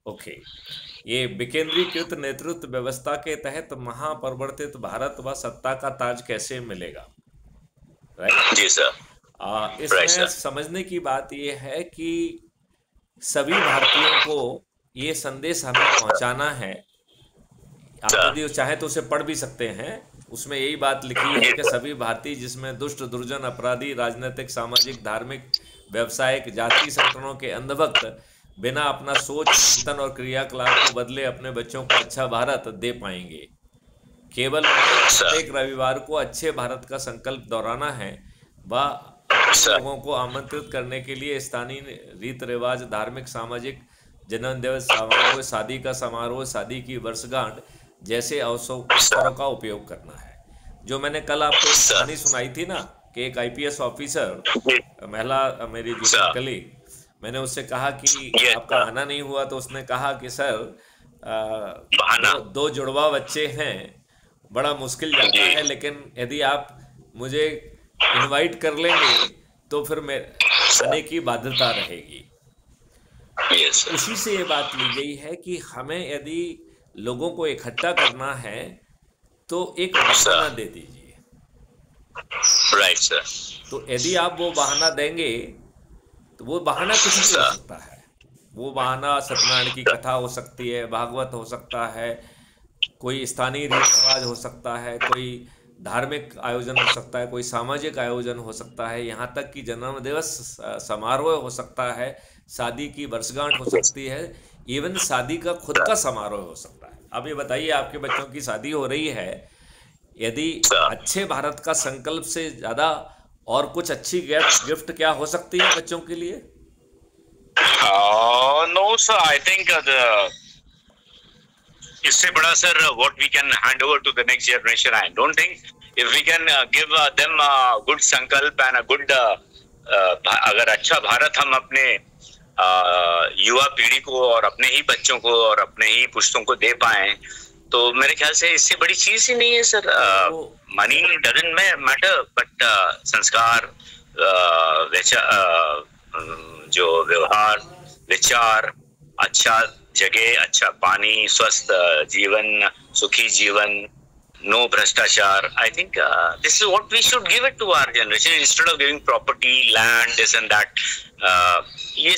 Okay, ये विकेंद्रीकृत नेतृत्व व्यवस्था के तहत महापरिवर्तित भारत व सत्ता का ताज कैसे मिलेगा, राइट? जी सर। राइट इसमें सर। समझने की बात ये है कि सभी भारतीयों को ये संदेश हमें पहुंचाना है। आप सर यदि चाहे तो उसे पढ़ भी सकते हैं। उसमें यही बात लिखी है जी कि सर। सभी भारतीय, जिसमें दुष्ट, दुर्जन, अपराधी, राजनीतिक, सामाजिक, धार्मिक, व्यावसायिक, जाति संगठनों के अंधभक्त बिना अपना सोच, चिंतन और क्रियाकलाप को बदले अपने बच्चों को अच्छा भारत दे पाएंगे। केवल उन्हें सर प्रत्येक रविवार को अच्छे भारत का संकल्प दोहराना है व अपने सर लोगों को आमंत्रित करने के लिए स्थानीय रीत रिवाज, धार्मिक, सामाजिक, जन्मदिवस समारोह, शादी का समारोह, शादी की वर्षगांठ जैसे अवसरों का उपयोग करना है। जो मैंने कल आपको एक सर कहानी सुनाई थी ना, कि एक आईपीएस ऑफिसर, जी महिला, मेरी जूनियर सर। कलीग, मैंने उससे कहा कि यस आपका सर। आना नहीं हुआ, तो उसने कहा कि सर, बहाना। दो जुड़वा बच्चे हैं, बड़ा मुश्किल जाता जी है, लेकिन यदि आप मुझे इनवाइट कर लेंगे तो फिर मैं सर। आने की बाध्यता रहेगी। यस तो उसी से ये बात ली गई है कि हमें यदि लोगों को इकट्ठा करना है तो एक सर। बहाना दे दीजिए। Right sir. तो यदि आप वो बहाना देंगे तो वो बहाना कुछ भी हो सर। सकता है। वो बहाना सत्यनारायण की कथा हो सकती है, भागवत हो सकता है, कोई स्थानीय रीति रिवाज हो सकता है, कोई धार्मिक आयोजन हो सकता है, कोई सामाजिक आयोजन हो सकता है, यहाँ तक कि जन्म दिवस समारोह हो सकता है, शादी की वर्षगांठ हो सकती है, इवन शादी का खुद का समारोह हो सकता है। अब ये बताइए, आपके बच्चों की शादी हो रही है, यदि सर। अच्छे भारत का संकल्प से ज़्यादा और कुछ अच्छी गिफ्ट क्या हो सकती है बच्चों के लिए? नो सर, आई थिंक इससे बड़ा sir what we can hand over to the next generation, I don't think if we can give them good sankalp and a good, अगर अच्छा भारत हम अपने युवा पीढ़ी को और अपने ही बच्चों को और अपने ही पुश्तों को दे पाए, तो मेरे ख्याल से इससे बड़ी चीज ही नहीं है सर। तो मनी डजंट मैटर, बट संस्कार, जो व्यवहार, विचार, अच्छा जगह, अच्छा पानी, स्वस्थ जीवन, सुखी जीवन, no भ्रष्टाचार, I think this is what we should give it to our generation instead of giving property, land, this and that. ये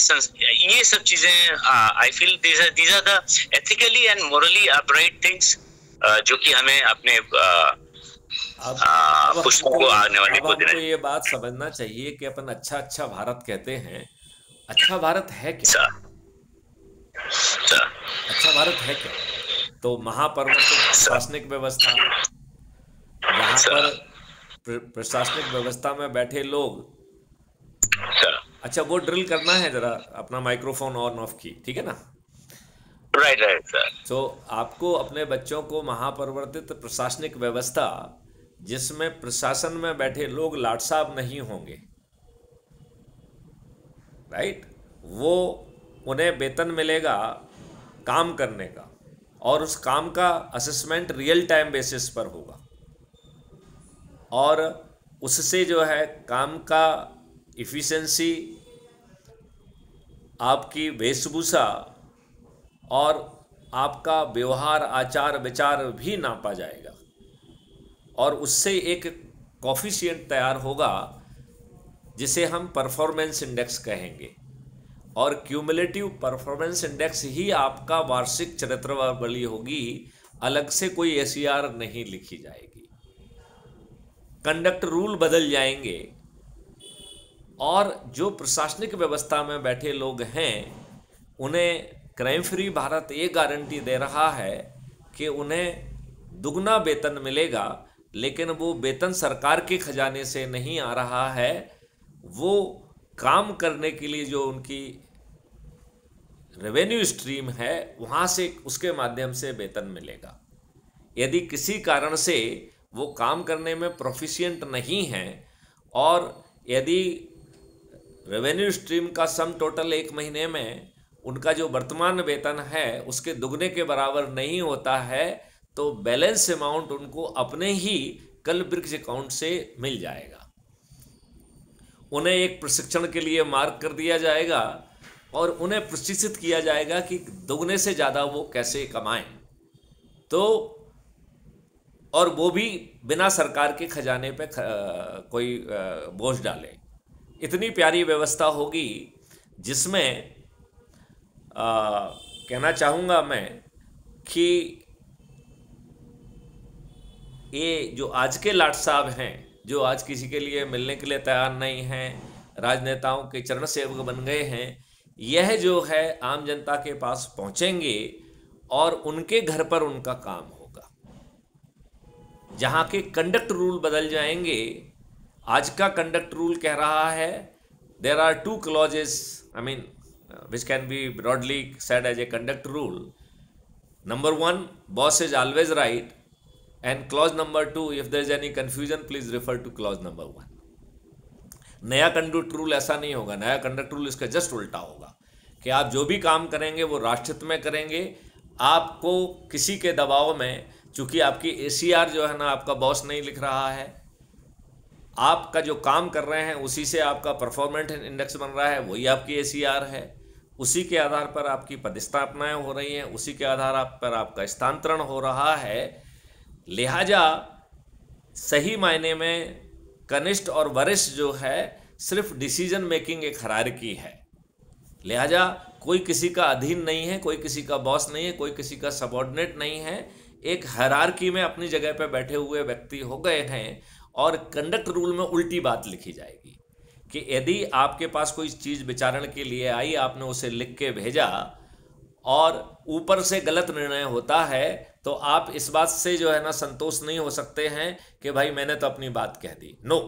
सब चीजें I feel these are the ethically and morally upright things जो कि हमें अपने पुष्पों को आने वाले अब को देना हमको ये बात समझना चाहिए कि अपन अच्छा अच्छा भारत कहते हैं, अच्छा भारत है क्या? चाहिए। अच्छा भारत है क्या? तो महापरिवर्तित प्रशासनिक व्यवस्था, जहाँ पर प्रशासनिक व्यवस्था में बैठे लोग, अच्छा वो ड्रिल करना है, जरा अपना माइक्रोफोन ऑन ऑफ की, ठीक है ना? Right right sir. तो आपको अपने बच्चों को महापरिवर्तित प्रशासनिक व्यवस्था, जिसमें प्रशासन में बैठे लोग लाट साहब नहीं होंगे, राइट, वो उन्हें वेतन मिलेगा काम करने का, और उस काम का असेसमेंट रियल टाइम बेसिस पर होगा, और उससे जो है काम का इफ़िशेंसी, आपकी वेशभूषा और आपका व्यवहार, आचार विचार भी नापा जाएगा, और उससे एक कॉफिशिएंट तैयार होगा जिसे हम परफॉर्मेंस इंडेक्स कहेंगे, और क्यूमुलेटिव परफॉर्मेंस इंडेक्स ही आपका वार्षिक चरित्रावली होगी। अलग से कोई एसीआर नहीं लिखी जाएगी, कंडक्ट रूल बदल जाएंगे, और जो प्रशासनिक व्यवस्था में बैठे लोग हैं उन्हें क्राइम फ्री भारत ये गारंटी दे रहा है कि उन्हें दुगना वेतन मिलेगा, लेकिन वो वेतन सरकार के खजाने से नहीं आ रहा है, वो काम करने के लिए जो उनकी रेवेन्यू स्ट्रीम है वहाँ से, उसके माध्यम से वेतन मिलेगा। यदि किसी कारण से वो काम करने में प्रोफिशिएंट नहीं हैं, और यदि रेवेन्यू स्ट्रीम का सम टोटल एक महीने में उनका जो वर्तमान वेतन है उसके दुगने के बराबर नहीं होता है, तो बैलेंस अमाउंट उनको अपने ही कल वृक्ष अकाउंट से मिल जाएगा। उन्हें एक प्रशिक्षण के लिए मार्क कर दिया जाएगा, और उन्हें प्रशिक्षित किया जाएगा कि दोगुने से ज़्यादा वो कैसे कमाएं, तो और वो भी बिना सरकार के खजाने पे कोई बोझ डाले। इतनी प्यारी व्यवस्था होगी जिसमें कहना चाहूँगा मैं कि ये जो आज के लाट साहब हैं, जो आज किसी के लिए मिलने के लिए तैयार नहीं हैं, राजनेताओं के चरण सेवक बन गए हैं, यह जो है आम जनता के पास पहुंचेंगे और उनके घर पर उनका काम होगा। जहां के कंडक्ट रूल बदल जाएंगे। आज का कंडक्ट रूल कह रहा है there are 2 clauses, I mean which can be broadly said as a conduct rule. Number 1, boss is always right, and clause number 2, if there is any confusion please refer to clause number 1. नया conduct rule ऐसा नहीं होगा। नया conduct rule इसका just उल्टा होगा कि आप जो भी काम करेंगे वो राष्ट्रहित में करेंगे। आपको किसी के दबाव में, चूंकि आपकी ACR जो है ना, आपका बॉस नहीं लिख रहा है, आपका जो काम कर रहे हैं उसी से आपका परफॉर्मेंस इंडेक्स बन रहा है, वही आपकी ACR है। उसी के आधार पर आपकी पदस्थापनाएं हो रही हैं, उसी के आधार पर आपका स्थानांतरण हो रहा है। लिहाजा सही मायने में कनिष्ठ और वरिष्ठ जो है सिर्फ डिसीजन मेकिंग एक हायरार्की है। लिहाजा कोई किसी का अधीन नहीं है, कोई किसी का बॉस नहीं है, कोई किसी का सबऑर्डिनेट नहीं है। एक हायरार्की में अपनी जगह पर बैठे हुए व्यक्ति हो गए हैं। और कंडक्ट रूल में उल्टी बात लिखी जाएगी कि यदि आपके पास कोई चीज़ विचारण के लिए आई, आपने उसे लिख के भेजा और ऊपर से गलत निर्णय होता है, तो आप इस बात से जो है ना संतोष नहीं हो सकते हैं कि भाई मैंने तो अपनी बात कह दी। नो,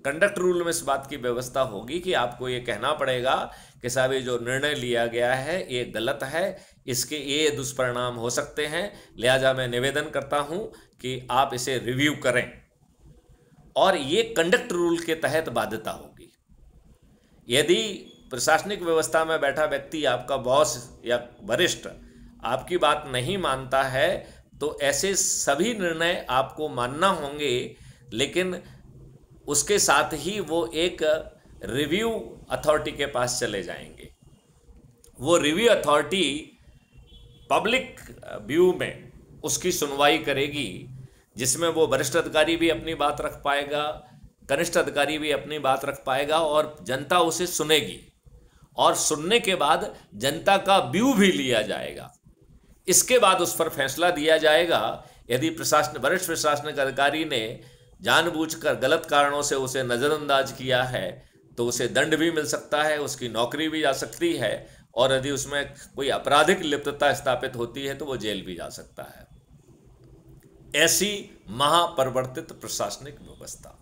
कंडक्ट रूल में इस बात की व्यवस्था होगी कि आपको ये कहना पड़ेगा कि साहब ये जो निर्णय लिया गया है ये गलत है, इसके ये दुष्परिणाम हो सकते हैं, लिहाजा मैं निवेदन करता हूँ कि आप इसे रिव्यू करें। और ये कंडक्ट रूल के तहत बाध्यता होगी। यदि प्रशासनिक व्यवस्था में बैठा व्यक्ति, आपका बॉस या वरिष्ठ, आपकी बात नहीं मानता है, तो ऐसे सभी निर्णय आपको मानना होंगे, लेकिन उसके साथ ही वो एक रिव्यू अथॉरिटी के पास चले जाएंगे। वो रिव्यू अथॉरिटी पब्लिक व्यू में उसकी सुनवाई करेगी, जिसमें वो वरिष्ठ अधिकारी भी अपनी बात रख पाएगा, कनिष्ठ अधिकारी भी अपनी बात रख पाएगा और जनता उसे सुनेगी। और सुनने के बाद जनता का व्यू भी लिया जाएगा। इसके बाद उस पर फैसला दिया जाएगा। यदि वरिष्ठ प्रशासनिक अधिकारी ने जानबूझकर गलत कारणों से उसे नज़रअंदाज किया है तो उसे दंड भी मिल सकता है, उसकी नौकरी भी जा सकती है, और यदि उसमें कोई आपराधिक लिप्तता स्थापित होती है तो वो जेल भी जा सकता है। ऐसी महापरिवर्तित प्रशासनिक व्यवस्था,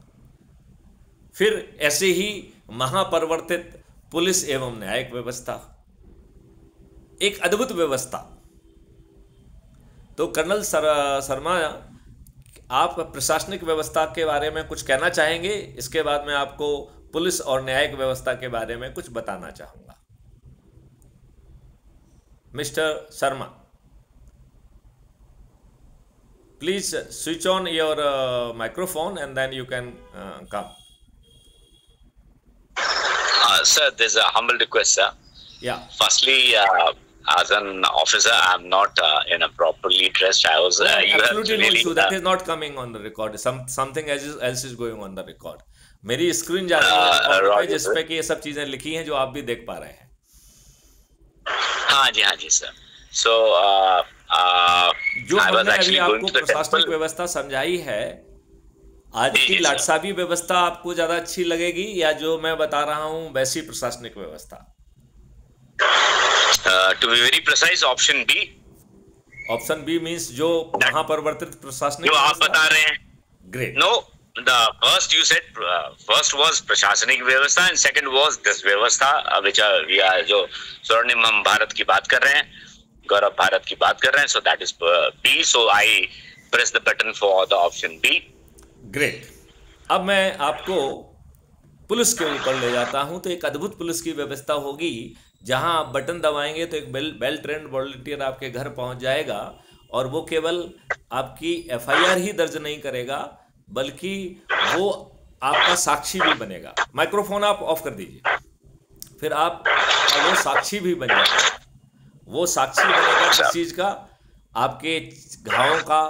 फिर ऐसे ही महापरिवर्तित पुलिस एवं न्यायिक व्यवस्था, एक अद्भुत व्यवस्था। तो कर्नल शर्मा, आप प्रशासनिक व्यवस्था के बारे में कुछ कहना चाहेंगे? इसके बाद मैं आपको पुलिस और न्यायिक व्यवस्था के बारे में कुछ बताना चाहूंगा। Mister Sharma, please switch on your microphone and then you can come. Sir, there's a humble request, sir. Yeah. Firstly, as an officer, I'm not in a properly dressed. I was. You absolutely no issue. That is not coming on the record. Something else is going on the record. मेरी screen जा रही है जिस पे कि ये सब चीजें लिखी हैं जो आप भी देख पा रहे हैं। हाँ जी सर। So जो हमने अभी आपको प्रशासनिक व्यवस्था समझाई है, आज की लाटसाबी व्यवस्था आपको ज्यादा अच्छी लगेगी या जो मैं बता रहा हूँ वैसी प्रशासनिक व्यवस्था? To be very precise, option B. Option B means जो महापरिवर्तित प्रशासनिक जो आप बता रहे हैं। Great. No, the first you said first was प्रशासनिक व्यवस्था and second was this व्यवस्था which we are जो स्वर्णिम हम भारत की बात कर रहे हैं, गौरव भारत की बात कर रहे हैं। So that is B. So I press the button for the option B. Great. अब मैं आपको पुलिस के ऊपर ले जाता हूं। तो एक अद्भुत पुलिस की व्यवस्था होगी जहां आप बटन दबाएंगे तो एक वेल ट्रेंड वॉलंटियर आपके घर पहुंच जाएगा और वो केवल आपकी FIR ही दर्ज नहीं करेगा बल्कि वो आपका साक्षी भी बनेगा। माइक्रोफोन आप ऑफ कर दीजिए। फिर आप वो साक्षी भी बन जाएगा। वो साक्षी बनेगा किस चीज का? आपके घावों का,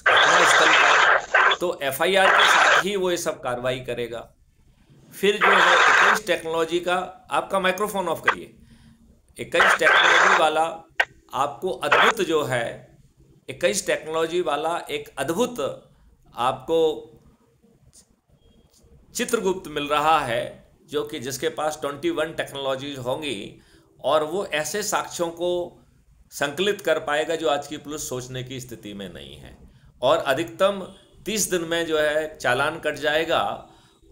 घटनास्थल का। तो एफआईआर के साथ ही वो ये सब कार्रवाई करेगा। फिर जो है 21 टेक्नोलॉजी का, आपका माइक्रोफोन ऑफ करिए। 21 टेक्नोलॉजी वाला आपको अद्भुत जो है, 21 टेक्नोलॉजी वाला एक अद्भुत आपको चित्रगुप्त मिल रहा है, जो कि जिसके पास 21 टेक्नोलॉजीज होंगी और वो ऐसे साक्ष्यों को संकलित कर पाएगा जो आज की पुलिस सोचने की स्थिति में नहीं है। और अधिकतम 30 दिन में जो है चालान कट जाएगा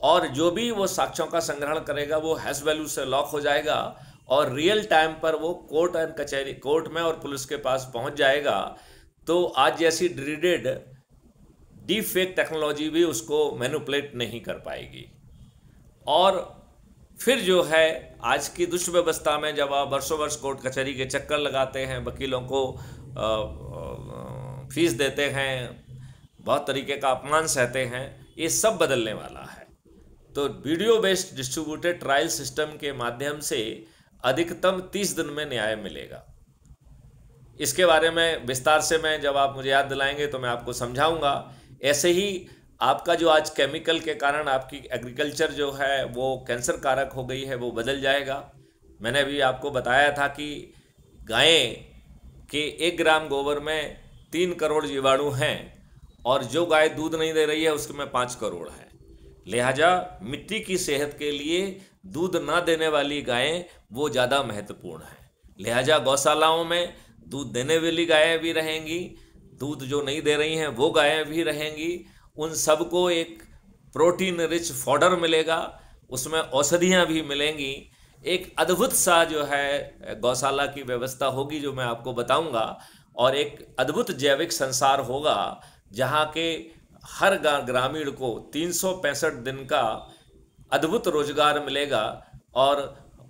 और जो भी वो साक्ष्यों का संग्रहण करेगा वो हैश वैल्यू से लॉक हो जाएगा और रियल टाइम पर वो कोर्ट एंड कचहरी, कोर्ट में और पुलिस के पास पहुंच जाएगा। तो आज जैसी ड्रीडेड डीप फेक टेक्नोलॉजी भी उसको मैनिपुलेट नहीं कर पाएगी। और फिर जो है आज की दुष्व्यवस्था में जब आप वर्षों वर्ष कोर्ट कचहरी के चक्कर लगाते हैं, वकीलों को फीस देते हैं, बहुत तरीके का अपमान सहते हैं, ये सब बदलने वाला है। तो video based distributed trial system के माध्यम से अधिकतम 30 दिन में न्याय मिलेगा। इसके बारे में विस्तार से मैं, जब आप मुझे याद दिलाएंगे तो मैं आपको समझाऊंगा। ऐसे ही आपका जो आज केमिकल के कारण आपकी एग्रीकल्चर जो है वो कैंसर कारक हो गई है, वो बदल जाएगा। मैंने अभी आपको बताया था कि गाय के 1 ग्राम गोबर में 3 करोड़ जीवाणु हैं और जो गाय दूध नहीं दे रही है उसमें 5 करोड़ है। लिहाजा मिट्टी की सेहत के लिए दूध ना देने वाली गायें वो ज़्यादा महत्वपूर्ण है। लिहाजा गौशालाओं में दूध देने वाली गायें भी रहेंगी, दूध जो नहीं दे रही हैं वो गायें भी रहेंगी। उन सबको एक प्रोटीन रिच फॉडर मिलेगा, उसमें औषधियाँ भी मिलेंगी। एक अद्भुत सा जो है गौशाला की व्यवस्था होगी जो मैं आपको बताऊंगा। और एक अद्भुत जैविक संसार होगा जहाँ के हर ग्रामीण को 365 दिन का अद्भुत रोजगार मिलेगा और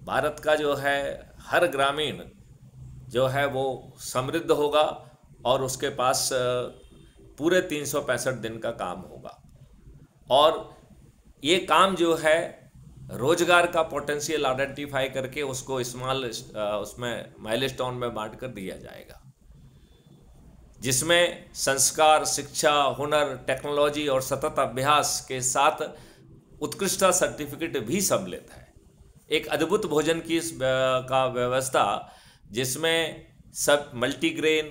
भारत का जो है हर ग्रामीण जो है वो समृद्ध होगा और उसके पास पूरे 365 दिन का काम होगा। और ये काम जो है रोजगार का पोटेंशियल आइडेंटिफाई करके उसको उसमें माइलस्टोन में बांट कर दिया जाएगा, जिसमें संस्कार, शिक्षा, हुनर, टेक्नोलॉजी और सतत अभ्यास के साथ उत्कृष्टता सर्टिफिकेट भी सम्मिलित है। एक अद्भुत भोजन की का व्यवस्था जिसमें सब मल्टीग्रेन,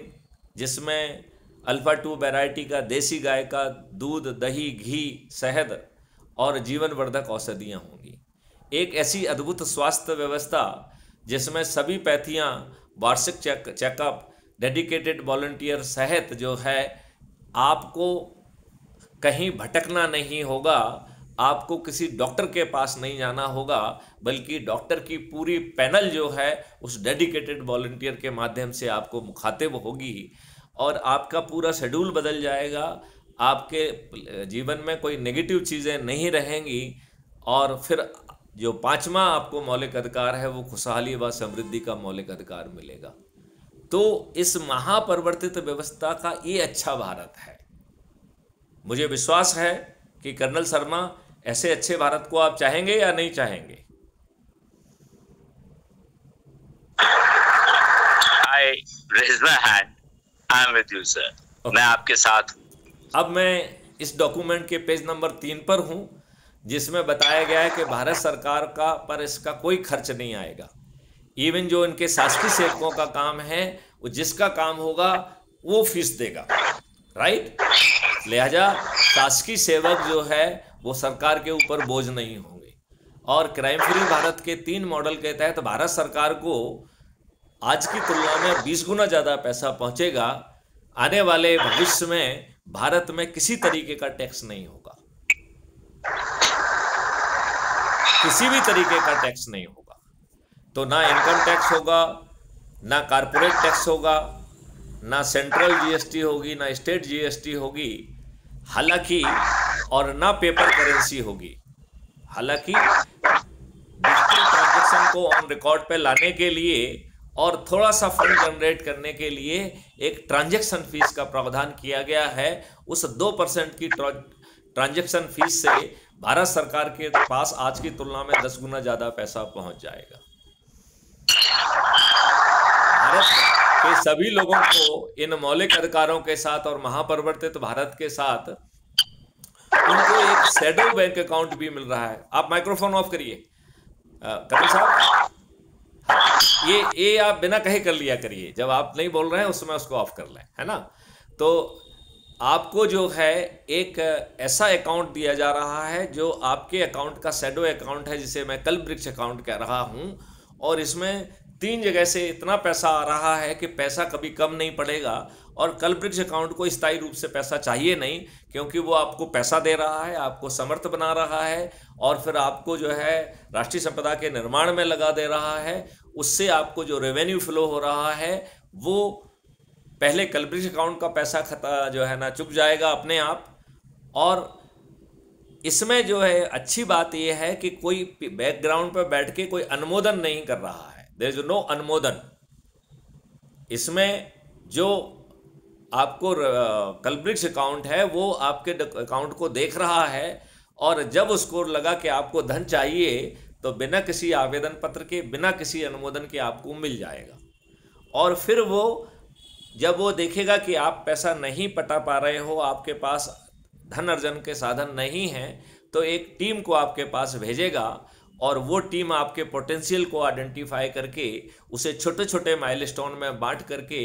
जिसमें अल्फा 2 वैरायटी का देसी गाय का दूध, दही, घी, शहद और जीवनवर्धक औषधियाँ होंगी। एक ऐसी अद्भुत स्वास्थ्य व्यवस्था जिसमें सभी पैथियाँ, वार्षिक चेकअप, डेडिकेटेड वॉलंटियर सहित जो है आपको कहीं भटकना नहीं होगा, आपको किसी डॉक्टर के पास नहीं जाना होगा, बल्कि डॉक्टर की पूरी पैनल जो है उस डेडिकेटेड वॉलंटियर के माध्यम से आपको मुखातिब होगी और आपका पूरा शेड्यूल बदल जाएगा। आपके जीवन में कोई नेगेटिव चीज़ें नहीं रहेंगी। और फिर जो 5वां आपको मौलिक अधिकार है वो खुशहाली व समृद्धि का मौलिक अधिकार मिलेगा। तो इस महापरिवर्तित व्यवस्था का ये अच्छा भारत है। मुझे विश्वास है कि कर्नल शर्मा ऐसे अच्छे भारत को आप चाहेंगे या नहीं चाहेंगे? I raise my hand. I am with you, sir. मैं आपके साथ हूं। अब मैं इस डॉक्यूमेंट के पेज नंबर 3 पर हूं, जिसमें बताया गया है कि भारत सरकार का पर इसका कोई खर्च नहीं आएगा। इवन जो इनके शासकीय सेवकों का काम है, वो जिसका काम होगा वो फीस देगा, राइट। लिहाजा शासकीय सेवक जो है वो सरकार के ऊपर बोझ नहीं होंगे। और क्राइम फ्री भारत के 3 मॉडल के तहत भारत सरकार को आज की तुलना में 20 गुना ज़्यादा पैसा पहुंचेगा। आने वाले भविष्य में भारत में किसी तरीके का टैक्स नहीं होगा, किसी भी तरीके का टैक्स नहीं होगा। तो ना इनकम टैक्स होगा, ना कारपोरेट टैक्स होगा, ना सेंट्रल जीएसटी होगी, ना स्टेट जीएसटी होगी, हालांकि और ना पेपर करेंसी होगी। हालांकि डिजिटल ट्रांजैक्शन को ऑन रिकॉर्ड पे लाने के लिए और थोड़ा सा फंड जनरेट करने के लिए एक ट्रांजैक्शन फीस का प्रावधान किया गया है। उस 2% की ट्रांजैक्शन फीस से भारत सरकार के पास आज की तुलना में 10 गुना ज़्यादा पैसा पहुंच जाएगा। भारत के सभी लोगों को इन मौलिक अधिकारों के साथ और महापरिवर्तित भारत के साथ उनको एक शैडो बैंक अकाउंट भी मिल रहा है। आप माइक्रोफोन ऑफ करिए कपिल साहब, ये आप बिना कहे कर लिया करिए, जब आप नहीं बोल रहे हैं उस समय उसको ऑफ कर लें, है ना। तो आपको जो है एक ऐसा अकाउंट दिया जा रहा है जो आपके अकाउंट का शैडो अकाउंट है, जिसे मैं कल्पवृक्ष अकाउंट कह रहा हूं, और इसमें 3 जगह से इतना पैसा आ रहा है कि पैसा कभी कम नहीं पड़ेगा। और कल्पवृक्ष अकाउंट को स्थायी रूप से पैसा चाहिए नहीं, क्योंकि वो आपको पैसा दे रहा है, आपको समर्थ बना रहा है, और फिर आपको जो है राष्ट्रीय संपदा के निर्माण में लगा दे रहा है। उससे आपको जो रेवेन्यू फ्लो हो रहा है वो पहले कल्पवृक्ष अकाउंट का पैसा जो है ना चुक जाएगा अपने आप। और इसमें जो है अच्छी बात यह है कि कोई बैकग्राउंड पर बैठ के कोई अनुमोदन नहीं कर रहा है, देयर इज नो अनुमोदन। इसमें जो आपको कल्पवृक्ष अकाउंट है वो आपके अकाउंट को देख रहा है, और जब उसको लगा कि आपको धन चाहिए तो बिना किसी आवेदन पत्र के, बिना किसी अनुमोदन के आपको मिल जाएगा। और फिर वो जब वो देखेगा कि आप पैसा नहीं पटा पा रहे हो, आपके पास धन अर्जन के साधन नहीं हैं, तो एक टीम को आपके पास भेजेगा, और वो टीम आपके पोटेंशियल को आइडेंटिफाई करके उसे छोटे छोटे माइलस्टोन में बांट करके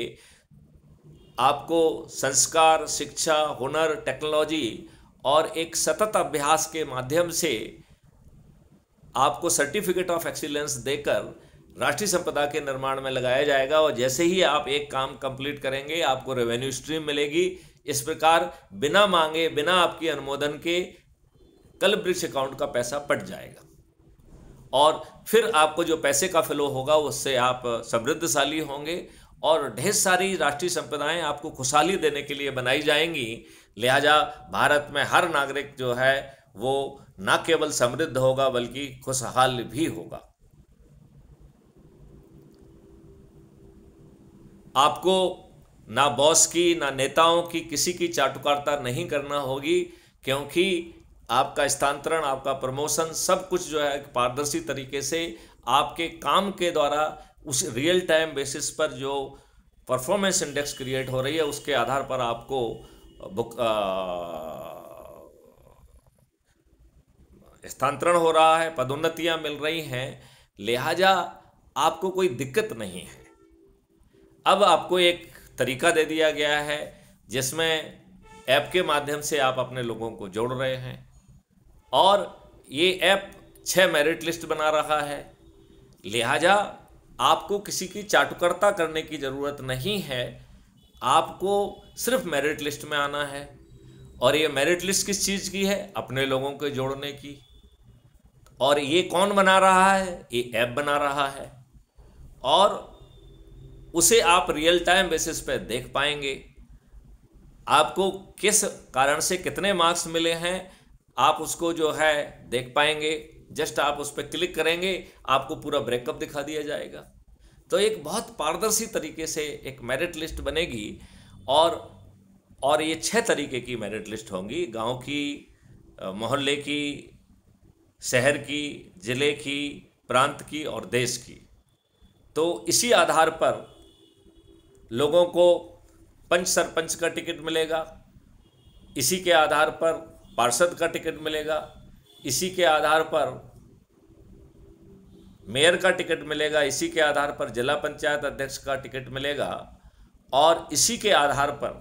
आपको संस्कार, शिक्षा, हुनर, टेक्नोलॉजी और एक सतत अभ्यास के माध्यम से आपको सर्टिफिकेट ऑफ एक्सीलेंस देकर राष्ट्रीय संपदा के निर्माण में लगाया जाएगा। और जैसे ही आप एक काम कंप्लीट करेंगे आपको रेवेन्यू स्ट्रीम मिलेगी। इस प्रकार बिना मांगे, बिना आपकी अनुमोदन के कल्पवृक्ष अकाउंट का पैसा पट जाएगा, और फिर आपको जो पैसे का फ्लो होगा उससे आप समृद्धशाली होंगे, और ढेर सारी राष्ट्रीय संपदाएं आपको खुशहाली देने के लिए बनाई जाएंगी। लिहाजा भारत में हर नागरिक जो है वो न केवल समृद्ध होगा बल्कि खुशहाल भी होगा। आपको ना बॉस की, ना नेताओं की, किसी की चाटुकारिता नहीं करना होगी, क्योंकि आपका स्थानांतरण, आपका प्रमोशन, सब कुछ जो है पारदर्शी तरीके से आपके काम के द्वारा उस रियल टाइम बेसिस पर जो परफॉर्मेंस इंडेक्स क्रिएट हो रही है उसके आधार पर आपको स्थानांतरण हो रहा है, पदोन्नतियां मिल रही हैं। लिहाजा आपको कोई दिक्कत नहीं है। अब आपको एक तरीका दे दिया गया है जिसमें ऐप के माध्यम से आप अपने लोगों को जोड़ रहे हैं, और ये ऐप 6 मेरिट लिस्ट बना रहा है। लिहाजा आपको किसी की चाटुकारिता करने की ज़रूरत नहीं है, आपको सिर्फ मेरिट लिस्ट में आना है। और ये मेरिट लिस्ट किस चीज़ की है? अपने लोगों के जोड़ने की। और ये कौन बना रहा है? ये ऐप बना रहा है, और उसे आप रियल टाइम बेसिस पे देख पाएंगे। आपको किस कारण से कितने मार्क्स मिले हैं आप उसको जो है देख पाएंगे। जस्ट आप उस पर क्लिक करेंगे, आपको पूरा ब्रेकअप दिखा दिया जाएगा। तो एक बहुत पारदर्शी तरीके से एक मेरिट लिस्ट बनेगी, और ये 6 तरीके की मेरिट लिस्ट होंगी, गांव की, मोहल्ले की, शहर की, ज़िले की, प्रांत की और देश की। तो इसी आधार पर लोगों को पंच सरपंच का टिकट मिलेगा, इसी के आधार पर पार्षद का टिकट मिलेगा, इसी के आधार पर मेयर का टिकट मिलेगा, इसी के आधार पर जिला पंचायत अध्यक्ष का टिकट मिलेगा, और इसी के आधार पर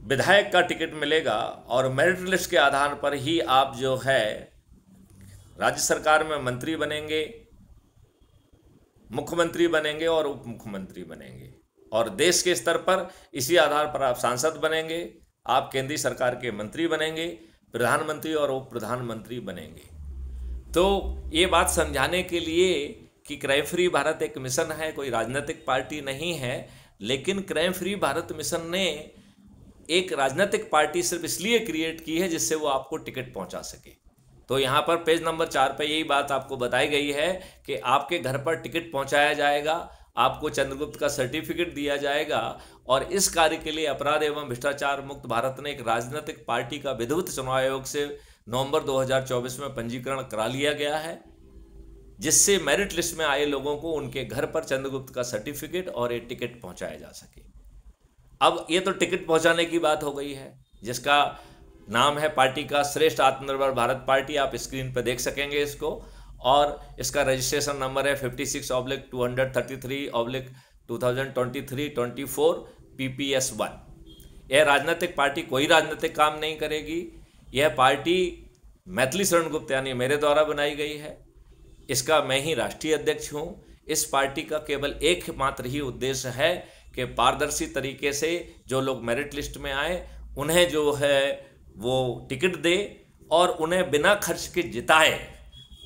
विधायक का टिकट मिलेगा। और मेरिट लिस्ट के आधार पर ही आप जो है राज्य सरकार में मंत्री बनेंगे, मुख्यमंत्री बनेंगे और उप मुख्यमंत्री बनेंगे, और देश के स्तर पर इसी आधार पर आप सांसद बनेंगे, आप केंद्रीय सरकार के मंत्री बनेंगे, प्रधानमंत्री और उप प्रधानमंत्री बनेंगे। तो ये बात समझाने के लिए कि क्राइम फ्री भारत एक मिशन है, कोई राजनीतिक पार्टी नहीं है, लेकिन क्राइम फ्री भारत मिशन ने एक राजनीतिक पार्टी सिर्फ इसलिए क्रिएट की है जिससे वो आपको टिकट पहुंचा सके। तो यहाँ पर पेज नंबर 4 पे यही बात आपको बताई गई है कि आपके घर पर टिकट पहुंचाया जाएगा, आपको चंद्रगुप्त का सर्टिफिकेट दिया जाएगा। और इस कार्य के लिए अपराध एवं भ्रष्टाचार मुक्त भारत ने एक राजनीतिक पार्टी का विधिवत चुनाव आयोग से नवंबर 2024 में पंजीकरण करा लिया गया है, जिससे मेरिट लिस्ट में आए लोगों को उनके घर पर चंद्रगुप्त का सर्टिफिकेट और एक टिकट पहुंचाया जा सके। अब ये तो टिकट पहुंचाने की बात हो गई है, जिसका नाम है पार्टी का श्रेष्ठ आत्मनिर्भर भारत पार्टी। आप स्क्रीन पर देख सकेंगे इसको, और इसका रजिस्ट्रेशन नंबर है 56/233/2023-24 PPS1। यह राजनीतिक पार्टी कोई राजनीतिक काम नहीं करेगी। यह पार्टी मैथिली शरण गुप्त यानी मेरे द्वारा बनाई गई है। इसका मैं ही राष्ट्रीय अध्यक्ष हूँ। इस पार्टी का केवल एकमात्र ही उद्देश्य है कि पारदर्शी तरीके से जो लोग मेरिट लिस्ट में आए उन्हें जो है वो टिकट दे और उन्हें बिना खर्च के जिताए,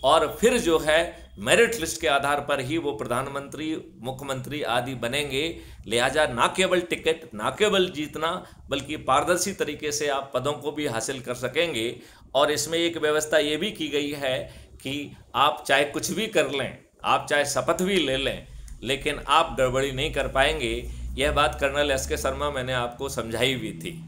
और फिर जो है मेरिट लिस्ट के आधार पर ही वो प्रधानमंत्री, मुख्यमंत्री आदि बनेंगे। लिहाजा ना केवल टिकट, ना केवल जीतना, बल्कि पारदर्शी तरीके से आप पदों को भी हासिल कर सकेंगे। और इसमें एक व्यवस्था ये भी की गई है कि आप चाहे कुछ भी कर लें, आप चाहे शपथ भी ले लें, लेकिन आप गड़बड़ी नहीं कर पाएंगे। यह बात कर्नल एस.के. शर्मा मैंने आपको समझाई हुई थी।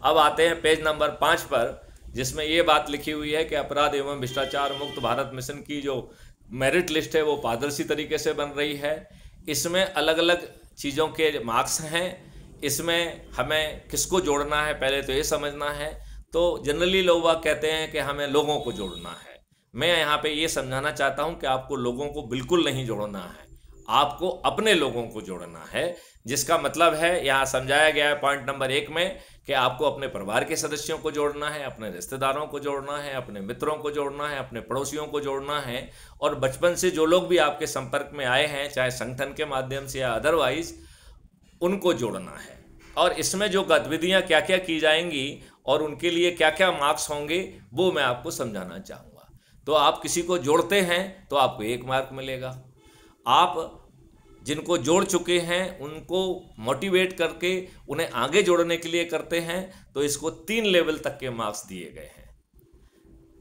अब आते हैं पेज नंबर 5 पर, जिसमें ये बात लिखी हुई है कि अपराध एवं भ्रष्टाचार मुक्त भारत मिशन की जो मेरिट लिस्ट है वो पारदर्शी तरीके से बन रही है। इसमें अलग अलग चीज़ों के मार्क्स हैं। इसमें हमें किसको जोड़ना है पहले तो ये समझना है। तो जनरली लोग कहते हैं कि हमें लोगों को जोड़ना है। मैं यहाँ पे ये समझाना चाहता हूँ कि आपको लोगों को बिल्कुल नहीं जोड़ना है, आपको अपने लोगों को जोड़ना है। जिसका मतलब है, यहाँ समझाया गया है पॉइंट नंबर 1 में कि आपको अपने परिवार के सदस्यों को जोड़ना है, अपने रिश्तेदारों को जोड़ना है, अपने मित्रों को जोड़ना है, अपने पड़ोसियों को जोड़ना है, और बचपन से जो लोग भी आपके संपर्क में आए हैं, चाहे संगठन के माध्यम से या अदरवाइज, उनको जोड़ना है। और इसमें जो गतिविधियाँ क्या क्या की जाएंगी और उनके लिए क्या क्या मार्क्स होंगे वो मैं आपको समझाना चाहूँगा। तो आप किसी को जोड़ते हैं तो आपको 1 मार्क मिलेगा। आप जिनको जोड़ चुके हैं उनको मोटिवेट करके उन्हें आगे जोड़ने के लिए करते हैं तो इसको 3 लेवल तक के मार्क्स दिए गए हैं।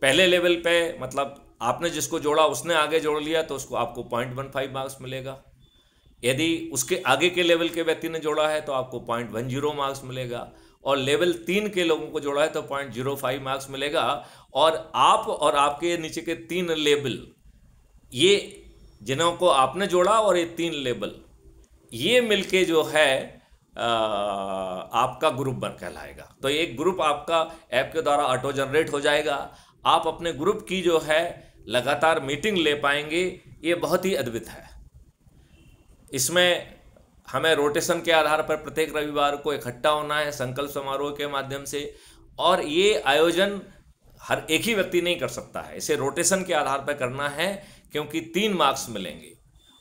पहले लेवल पे मतलब आपने जिसको जोड़ा उसने आगे जोड़ लिया तो उसको आपको 0.15 मार्क्स मिलेगा। यदि उसके आगे के लेवल के व्यक्ति ने जोड़ा है तो आपको 0.10 मार्क्स मिलेगा, और लेवल 3 के लोगों को जोड़ा है तो 0.05 मार्क्स मिलेगा। और आप और आपके नीचे के 3 लेवल, ये जिन्हों को आपने जोड़ा और ये 3 लेवल, ये मिलके जो है आपका ग्रुप बन कहलाएगा। तो एक ग्रुप आपका ऐप के द्वारा ऑटो जनरेट हो जाएगा। आप अपने ग्रुप की जो है लगातार मीटिंग ले पाएंगे। ये बहुत ही अद्भुत है। इसमें हमें रोटेशन के आधार पर प्रत्येक रविवार को इकट्ठा होना है संकल्प समारोह के माध्यम से, और ये आयोजन हर एक ही व्यक्ति नहीं कर सकता है, इसे रोटेशन के आधार पर करना है क्योंकि 3 मार्क्स मिलेंगे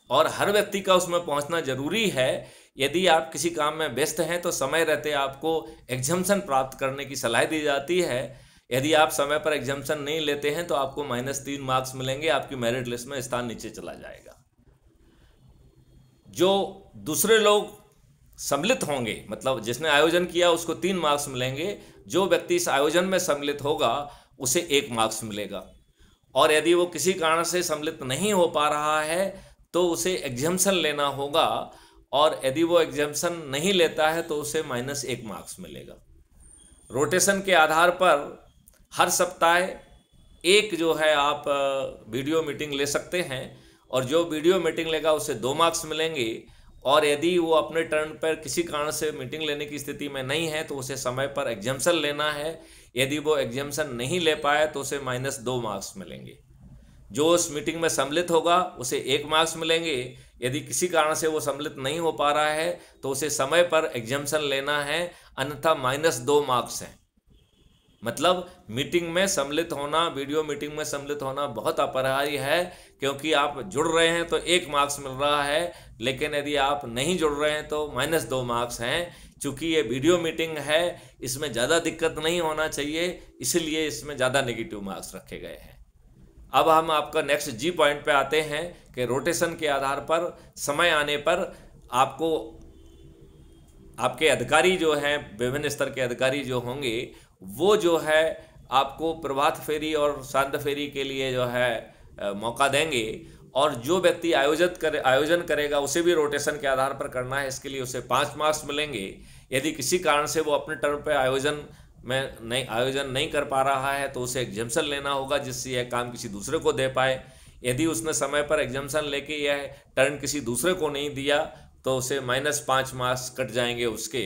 और हर व्यक्ति का उसमें पहुंचना जरूरी है। यदि आप किसी काम में व्यस्त हैं तो समय रहते आपको एग्जम्पशन प्राप्त करने की सलाह दी जाती है। यदि आप समय पर एग्जम्पशन नहीं लेते हैं तो आपको -3 मार्क्स मिलेंगे, आपकी मेरिट लिस्ट में स्थान नीचे चला जाएगा। जो दूसरे लोग सम्मिलित होंगे, मतलब जिसने आयोजन किया उसको 3 मार्क्स मिलेंगे, जो व्यक्ति इस आयोजन में सम्मिलित होगा उसे 1 मार्क्स मिलेगा, और यदि वो किसी कारण से सम्मिलित नहीं हो पा रहा है तो उसे एग्जम्पशन लेना होगा, और यदि वो एग्जम्पशन नहीं लेता है तो उसे -1 मार्क्स मिलेगा। रोटेशन के आधार पर हर सप्ताह एक जो है आप वीडियो मीटिंग ले सकते हैं, और जो वीडियो मीटिंग लेगा उसे 2 मार्क्स मिलेंगे, और यदि वो अपने टर्न पर किसी कारण से मीटिंग लेने की स्थिति में नहीं है तो उसे समय पर एग्जम्पशन लेना है। यदि वो एग्जम्पशन नहीं ले पाए तो उसे -2 मार्क्स मिलेंगे। जो उस मीटिंग में सम्मिलित होगा उसे 1 मार्क्स मिलेंगे। यदि किसी कारण से वो सम्मिलित नहीं हो पा रहा है तो उसे समय पर एग्जम्पशन लेना है, अन्यथा -2 मार्क्स हैं। मतलब मीटिंग में सम्मिलित होना, वीडियो मीटिंग में सम्मिलित होना बहुत अपरिहार्य है, क्योंकि आप जुड़ रहे हैं तो 1 मार्क्स मिल रहा है, लेकिन यदि आप नहीं जुड़ रहे हैं तो -2 मार्क्स हैं। चूँकि ये वीडियो मीटिंग है इसमें ज़्यादा दिक्कत नहीं होना चाहिए, इसलिए इसमें ज़्यादा नेगेटिव मार्क्स रखे गए हैं। अब हम आपका नेक्स्ट जी पॉइंट पे आते हैं कि रोटेशन के आधार पर समय आने पर आपको आपके अधिकारी जो हैं, विभिन्न स्तर के अधिकारी जो होंगे, वो जो है आपको प्रभात फेरी और सांझ फेरी के लिए जो है मौका देंगे, और जो व्यक्ति आयोजन करेगा उसे भी रोटेशन के आधार पर करना है, इसके लिए उसे 5 मार्क्स मिलेंगे। यदि किसी कारण से वो अपने टर्म पे आयोजन नहीं कर पा रहा है तो उसे एग्जाम्पशन लेना होगा, जिससे यह काम किसी दूसरे को दे पाए। यदि उसने समय पर एग्जाम्पशन लेके यह टर्न किसी दूसरे को नहीं दिया तो उसे -5 मार्क्स कट जाएंगे उसके,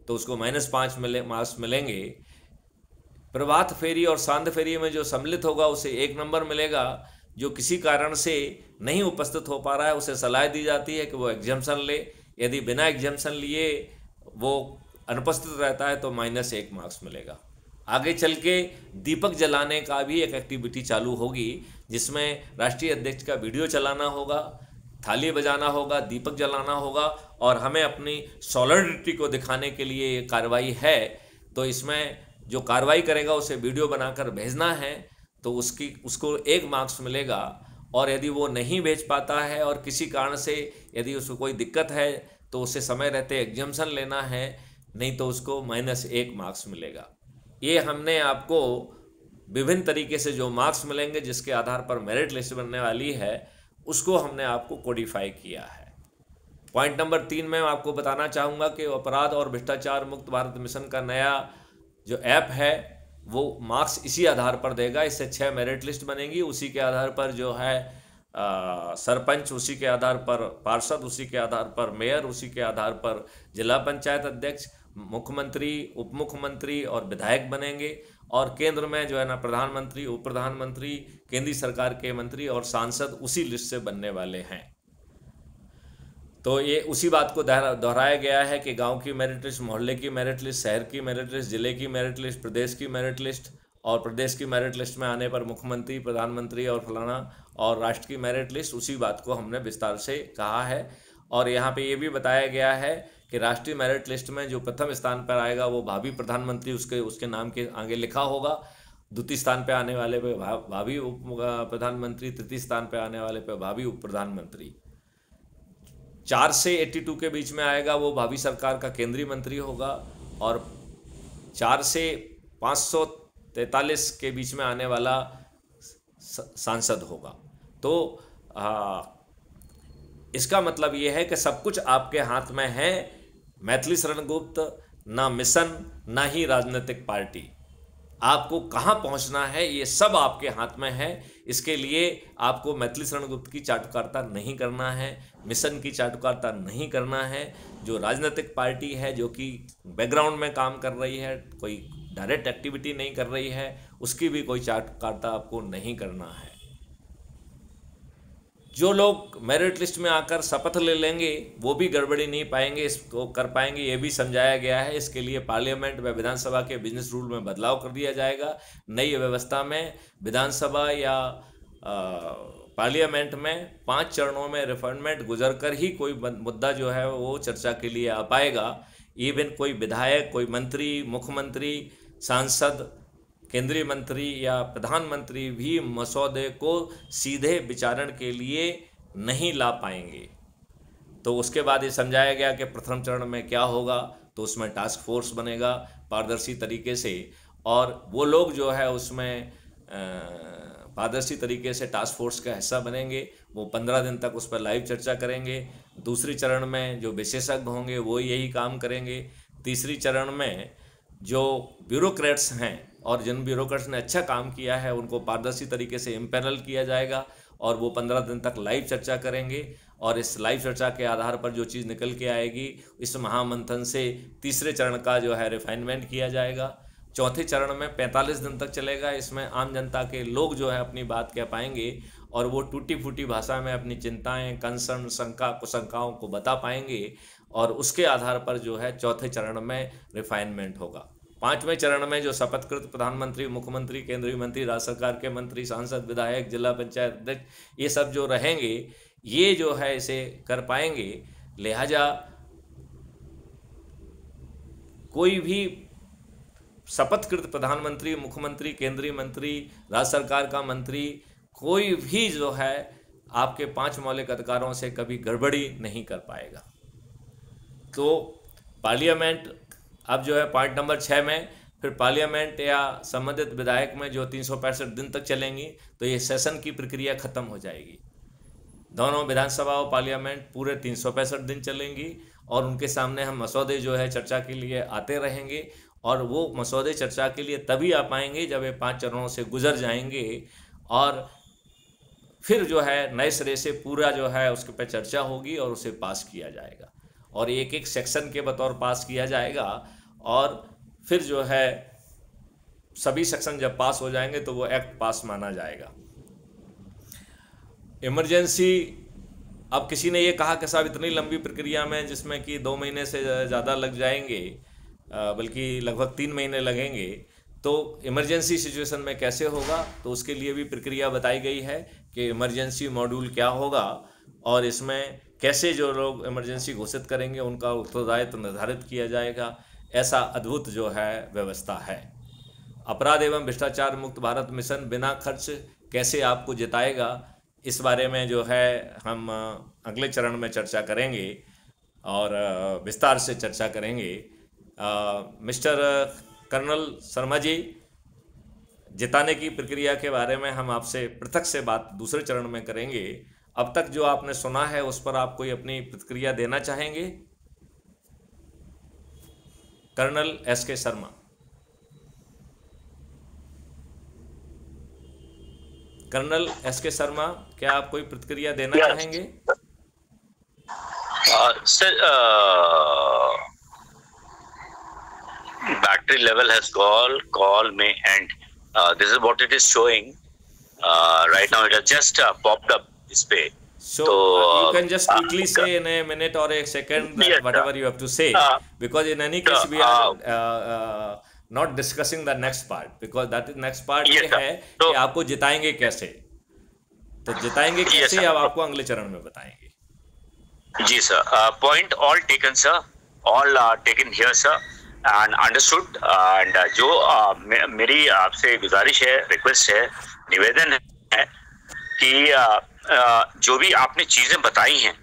तो उसको -5 मार्क्स मिलेंगे। प्रभात फेरी और सांझ फेरी में जो सम्मिलित होगा उसे 1 नंबर मिलेगा। जो किसी कारण से नहीं उपस्थित हो पा रहा है उसे सलाह दी जाती है कि वो एग्जाम्पशन ले। यदि बिना एग्जाम्पशन लिए वो अनुपस्थित रहता है तो -1 मार्क्स मिलेगा। आगे चल के दीपक जलाने का भी एक एक्टिविटी चालू होगी, जिसमें राष्ट्रीय अध्यक्ष का वीडियो चलाना होगा, थाली बजाना होगा, दीपक जलाना होगा और हमें अपनी सॉलिडरिटी को दिखाने के लिए ये कार्रवाई है। तो इसमें जो कार्रवाई करेगा उसे वीडियो बनाकर भेजना है, तो उसको 1 मार्क्स मिलेगा। और यदि वो नहीं भेज पाता है और किसी कारण से यदि उसको कोई दिक्कत है तो उसे समय रहते एग्जाम्पशन लेना है, नहीं तो उसको -1 मार्क्स मिलेगा। ये हमने आपको विभिन्न तरीके से जो मार्क्स मिलेंगे, जिसके आधार पर मेरिट लिस्ट बनने वाली है, उसको हमने आपको कोडिफाई किया है। पॉइंट नंबर 3 में मैं आपको बताना चाहूँगा कि अपराध और भ्रष्टाचार मुक्त भारत मिशन का नया जो ऐप है वो मार्क्स इसी आधार पर देगा। इससे 6 मेरिट लिस्ट बनेगी, उसी के आधार पर जो है सरपंच, उसी के आधार पर पार्षद, उसी के आधार पर मेयर, उसी के आधार पर जिला पंचायत अध्यक्ष, मुख्यमंत्री, उप मुख्यमंत्री और विधायक बनेंगे। और केंद्र में जो है ना प्रधानमंत्री, उप प्रधानमंत्री, केंद्रीय सरकार के मंत्री और सांसद उसी लिस्ट से बनने वाले हैं। तो ये उसी बात को दोहराया गया है कि गांव की मेरिट लिस्ट, मोहल्ले की मेरिट लिस्ट, शहर की मेरिट लिस्ट, जिले की मेरिट लिस्ट, प्रदेश की मेरिट लिस्ट, और प्रदेश की मेरिट लिस्ट में आने पर मुख्यमंत्री, प्रधानमंत्री और फलाना, और राष्ट्र की मेरिट लिस्ट, उसी बात को हमने विस्तार से कहा है। और यहाँ पे ये भी बताया गया है कि राष्ट्रीय मेरिट लिस्ट में जो प्रथम स्थान पर आएगा वो भावी प्रधानमंत्री उसके नाम के आगे लिखा होगा। द्वितीय स्थान पे आने वाले पे भावी उप प्रधानमंत्री, तृतीय स्थान पे आने वाले पे भावी उप प्रधानमंत्री। 4 से 82 के बीच में आएगा वो भावी सरकार का केंद्रीय मंत्री होगा, और 4 से 543 के बीच में आने वाला सांसद होगा। तो इसका मतलब ये है कि सब कुछ आपके हाथ में है। मैथिली शरण गुप्त ना मिशन, ना ही राजनीतिक पार्टी। आपको कहाँ पहुँचना है ये सब आपके हाथ में है। इसके लिए आपको मैथिली शरण गुप्त की चाटुकारिता नहीं करना है, मिशन की चाटुकारिता नहीं करना है। जो राजनीतिक पार्टी है जो कि बैकग्राउंड में काम कर रही है, कोई डायरेक्ट एक्टिविटी नहीं कर रही है, उसकी भी कोई चाटुकारिता आपको नहीं करना है। जो लोग मेरिट लिस्ट में आकर शपथ ले लेंगे वो भी गड़बड़ी नहीं पाएंगे, इसको कर पाएंगे, ये भी समझाया गया है। इसके लिए पार्लियामेंट व विधानसभा के बिजनेस रूल में बदलाव कर दिया जाएगा। नई व्यवस्था में विधानसभा या पार्लियामेंट में 5 चरणों में रेफरेंडमेंट गुजर कर ही कोई मुद्दा जो है वो चर्चा के लिए आ पाएगा। इवन कोई विधायक, कोई मंत्री, मुख्यमंत्री, सांसद, केंद्रीय मंत्री या प्रधानमंत्री भी मसौदे को सीधे विचारण के लिए नहीं ला पाएंगे। तो उसके बाद ये समझाया गया कि प्रथम चरण में क्या होगा, तो उसमें टास्क फोर्स बनेगा पारदर्शी तरीके से, और वो लोग जो है उसमें पारदर्शी तरीके से टास्क फोर्स का हिस्सा बनेंगे। वो 15 दिन तक उस पर लाइव चर्चा करेंगे। दूसरी चरण में जो विशेषज्ञ होंगे वो यही काम करेंगे। तीसरी चरण में जो ब्यूरोक्रेट्स हैं और जिन ब्यूरोक्रेट्स ने अच्छा काम किया है उनको पारदर्शी तरीके से इम्पैनल किया जाएगा, और वो 15 दिन तक लाइव चर्चा करेंगे। और इस लाइव चर्चा के आधार पर जो चीज़ निकल के आएगी, इस महामंथन से तीसरे चरण का जो है रिफाइनमेंट किया जाएगा। चौथे चरण में 45 दिन तक चलेगा। इसमें आम जनता के लोग जो है अपनी बात कह पाएंगे और वो टूटी फूटी भाषा में अपनी चिंताएं, कंसर्न, शंका, कुशंकाओं को बता पाएंगे, और उसके आधार पर जो है चौथे चरण में रिफाइनमेंट होगा। 5वें चरण में जो शपथकृत प्रधानमंत्री, मुख्यमंत्री, केंद्रीय मंत्री, राज्य सरकार के मंत्री, सांसद, विधायक, जिला पंचायत अध्यक्ष, ये सब जो रहेंगे, ये जो है इसे कर पाएंगे। लिहाजा कोई भी शपथकृत प्रधानमंत्री, मुख्यमंत्री, केंद्रीय मंत्री, राज्य सरकार का मंत्री, कोई भी जो है आपके 5 मौलिक अधिकारों से कभी गड़बड़ी नहीं कर पाएगा। तो पार्लियामेंट अब जो है पॉइंट नंबर 6 में फिर पार्लियामेंट या संबंधित विधायक में जो 365 दिन तक चलेंगी, तो ये सेशन की प्रक्रिया खत्म हो जाएगी। दोनों विधानसभा और पार्लियामेंट पूरे 365 दिन चलेंगी और उनके सामने हम मसौदे जो है चर्चा के लिए आते रहेंगे, और वो मसौदे चर्चा के लिए तभी आ पाएंगे जब ये 5 चरणों से गुजर जाएंगे, और फिर जो है नए सिरे से पूरा जो है उसके पे चर्चा होगी और उसे पास किया जाएगा, और एक एक सेक्शन के बतौर पास किया जाएगा, और फिर जो है सभी सेक्शन जब पास हो जाएंगे तो वो एक्ट पास माना जाएगा। इमरजेंसी, अब किसी ने ये कहा कि साहब इतनी लंबी प्रक्रिया में जिसमें कि 2 महीने से ज़्यादा लग जाएंगे, बल्कि लगभग 3 महीने लगेंगे, तो इमरजेंसी सिचुएशन में कैसे होगा? तो उसके लिए भी प्रक्रिया बताई गई है कि इमरजेंसी मॉड्यूल क्या होगा और इसमें कैसे जो लोग इमरजेंसी घोषित करेंगे उनका उत्तरदायित्व निर्धारित किया जाएगा। ऐसा अद्भुत जो है व्यवस्था है। अपराध एवं भ्रष्टाचार मुक्त भारत मिशन बिना खर्च कैसे आपको जिताएगा, इस बारे में जो है हम अगले चरण में चर्चा करेंगे और विस्तार से चर्चा करेंगे। मिस्टर कर्नल शर्मा जी, जिताने की प्रक्रिया के बारे में हम आपसे पृथक से बात दूसरे चरण में करेंगे। अब तक जो आपने सुना है उस पर आप कोई अपनी प्रतिक्रिया देना चाहेंगे? Colonel S K. Sharma. Colonel S K. Sharma, क्या आप कोई प्रतिक्रिया देना चाहेंगे? Sir, battery level has call me, and this is what it is showing right now. It has just popped up display. So you can just quickly say in a minute or a second that whatever you have to say, because in any case we are not discussing the next part, because that is next part ये है कि आपको जिताएंगे कैसे। तो जिताएंगे कैसे अब आपको अगले चरण में बताएंगे। जी sir, point all taken sir, all taken here sir and understood, and जो मेरी आपसे गुजारिश है, रिक्वेस्ट है, निवेदन है कि जो भी आपने चीजें बताई हैं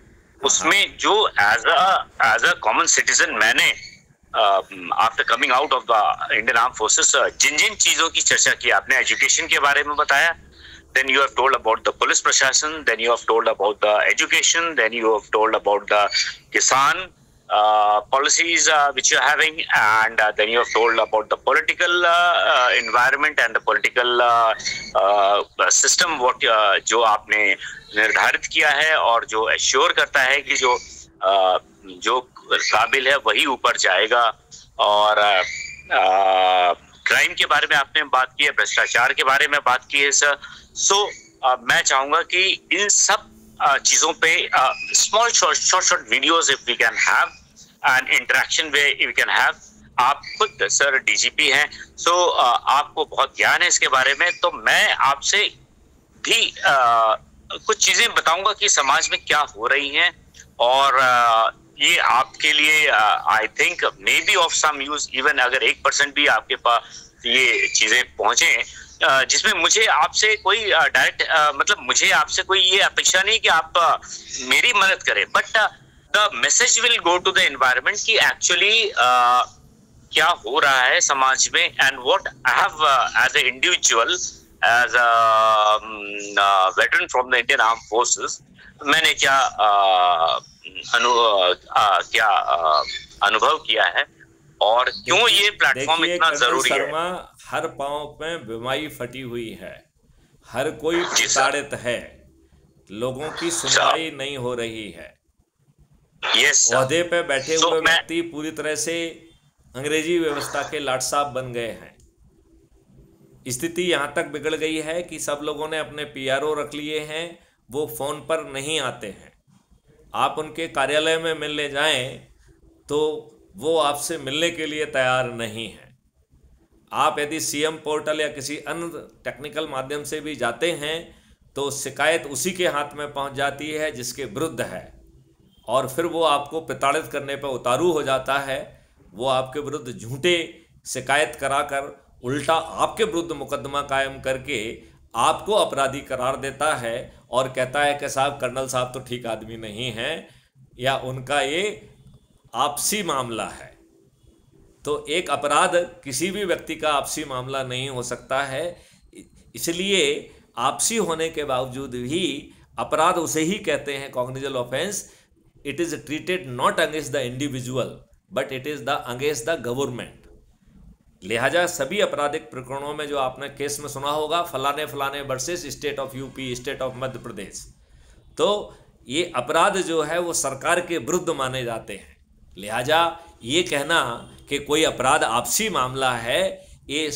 उसमें जो एज अ कॉमन सिटीजन मैंने after coming out of the Indian arm forces जिन जिन चीजों की चर्चा की, आपने एजुकेशन के बारे में बताया, then you have told about the police prashashan, then you have told about the education, then you have told about the kisan policies which you are having, and then you have told about the political environment and the political system what जो आपने निर्धारित किया है और जो assure करता है कि जो काबिल है वही ऊपर जाएगा। और क्राइम के बारे में आपने बात की है, भ्रष्टाचार के बारे में बात की है सर। सो मैं चाहूंगा कि इन सब चीजों पे small short videos if we can have and interaction way we can have. आप खुद सर डीजीपी हैं, सो आपको बहुत ज्ञान है इसके बारे में, तो मैं आपसे भी कुछ चीजें बताऊंगा कि समाज में क्या हो रही हैं, और ये आपके लिए I think may be of some use, even अगर 1% भी आपके पास ये चीजें पहुंचे, जिसमें मुझे आपसे कोई डायरेक्ट मतलब मुझे आपसे कोई ये अपेक्षा नहीं कि आप मेरी मदद करें, but the message will go to the environment कि एक्चुअली क्या हो रहा है समाज में, and what I have as a individual, as a veteran from the Indian arm forces, मैंने क्या अनुभव किया है और क्यों ये प्लेटफॉर्म इतना जरूरी है। हर पांव में बीमारी फटी हुई है, हर कोई प्रताड़ित है, लोगों की सुनवाई नहीं हो रही है। ओहदे पे बैठे हुए व्यक्ति पूरी तरह से अंग्रेजी व्यवस्था के लाटसाब बन गए हैं। स्थिति यहाँ तक बिगड़ गई है कि सब लोगों ने अपने पीआरओ रख लिए हैं, वो फोन पर नहीं आते हैं। आप उनके कार्यालय में मिलने जाएं तो वो आपसे मिलने के लिए तैयार नहीं है। आप यदि सीएम पोर्टल या किसी अन्य टेक्निकल माध्यम से भी जाते हैं तो शिकायत उसी के हाथ में पहुंच जाती है जिसके विरुद्ध है, और फिर वो आपको प्रताड़ित करने पर उतारू हो जाता है। वो आपके विरुद्ध झूठे शिकायत कराकर उल्टा आपके विरुद्ध मुकदमा कायम करके आपको अपराधी करार देता है और कहता है कि साहब कर्नल साहब तो ठीक आदमी नहीं हैं, या उनका ये आपसी मामला है। तो एक अपराध किसी भी व्यक्ति का आपसी मामला नहीं हो सकता है, इसलिए आपसी होने के बावजूद भी अपराध उसे ही कहते हैं cognizable offence, it is treated not against the individual but it is the against the government. लिहाजा सभी आपराधिक प्रकरणों में जो आपने केस में सुना होगा, फलाने फलाने versus state of UP, state of Madhya Pradesh, तो ये अपराध जो है वो सरकार के विरुद्ध माने जाते हैं। लिहाजा ये कहना कि कोई अपराध आपसी मामला है, ये